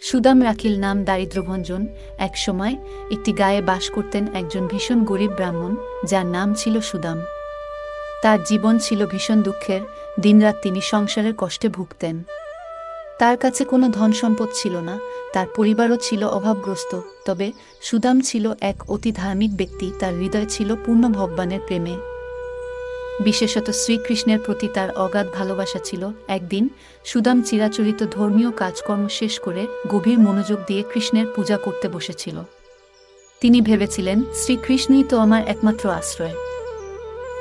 সুদাম রাখিল নাম দারিদ্র্যভঞ্জন। এক সময় একটি গাঁয়ে বাস করতেন একজন ভীষণ গরিব ব্রাহ্মণ, যার নাম ছিল সুদাম। তার জীবন ছিল ভীষণ দুঃখের, দিনরাত তিনি সংসারের কষ্টে ভুগতেন। তার কাছে কোনো ধন সম্পদ ছিল না, তার পরিবারও ছিল অভাবগ্রস্ত। তবে সুদাম ছিল এক অতি ধার্মিক ব্যক্তি, তার হৃদয় ছিল পূর্ণ ভগবানের প্রেমে। বিশেষত শ্রীকৃষ্ণের প্রতি তার অগাধ ভালোবাসা ছিল। একদিন সুদাম চিরাচরিত ধর্মীয় কাজকর্ম শেষ করে গভীর মনোযোগ দিয়ে কৃষ্ণের পূজা করতে বসেছিল। তিনি ভেবেছিলেন, শ্রীকৃষ্ণই তো আমার একমাত্র আশ্রয়।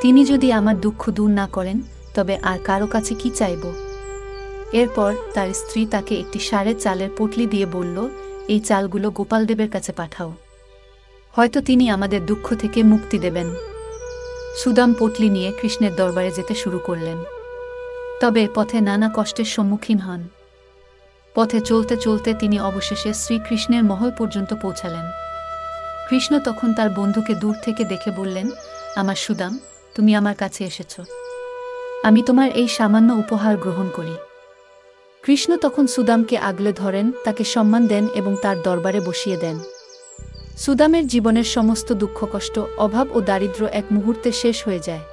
তিনি যদি আমার দুঃখ দূর না করেন, তবে আর কারো কাছে কি চাইব। এরপর তার স্ত্রী তাকে একটি সারের চালের পটলি দিয়ে বলল, এই চালগুলো গোপালদেবের কাছে পাঠাও, হয়তো তিনি আমাদের দুঃখ থেকে মুক্তি দেবেন। সুদাম পটলি নিয়ে কৃষ্ণের দরবারে যেতে শুরু করলেন। তবে পথে নানা কষ্টের সম্মুখীন হন। পথে চলতে চলতে তিনি অবশেষে শ্রীকৃষ্ণের মহল পর্যন্ত পৌঁছালেন। কৃষ্ণ তখন তার বন্ধুকে দূর থেকে দেখে বললেন, আমার সুদাম, তুমি আমার কাছে এসেছ, আমি তোমার এই সামান্য উপহার গ্রহণ করি। কৃষ্ণ তখন সুদামকে আগলে ধরেন, তাকে সম্মান দেন এবং তার দরবারে বসিয়ে দেন। সুদামের জীবনের সমস্ত দুঃখ, কষ্ট, অভাব ও দারিদ্র্য এক মুহূর্তে শেষ হয়ে যায়।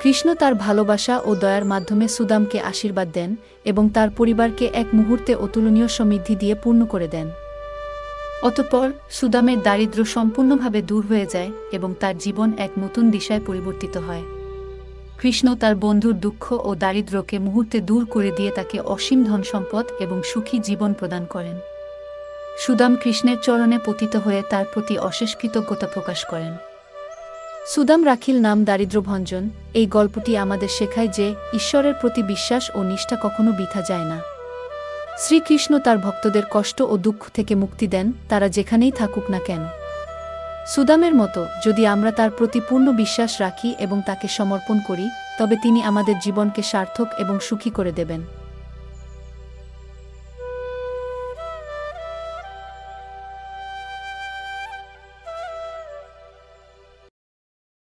কৃষ্ণ তার ভালোবাসা ও দয়ার মাধ্যমে সুদামকে আশীর্বাদ দেন এবং তার পরিবারকে এক মুহূর্তে অতুলনীয় সমৃদ্ধি দিয়ে পূর্ণ করে দেন। অতঃপর সুদামের দারিদ্র্য সম্পূর্ণভাবে দূর হয়ে যায় এবং তার জীবন এক নতুন দিশায় পরিবর্তিত হয়। কৃষ্ণ তার বন্ধুর দুঃখ ও দারিদ্র্যকে মুহূর্তে দূর করে দিয়ে তাকে অসীম ধনসম্পদ এবং সুখী জীবন প্রদান করেন। সুদাম কৃষ্ণের চরণে পতিত হয়ে তার প্রতি অশেষ কৃতজ্ঞতা প্রকাশ করেন। সুদাম রাখিল নাম দারিদ্র্যভঞ্জন। এই গল্পটি আমাদের শেখায় যে ঈশ্বরের প্রতি বিশ্বাস ও নিষ্ঠা কখনো বৃথা যায় না। শ্রীকৃষ্ণ তার ভক্তদের কষ্ট ও দুঃখ থেকে মুক্তি দেন, তারা যেখানেই থাকুক না কেন। সুদামের মতো যদি আমরা তার প্রতি পূর্ণ বিশ্বাস রাখি এবং তাকে সমর্পণ করি, তবে তিনি আমাদের জীবনকে সার্থক এবং সুখী করে দেবেন।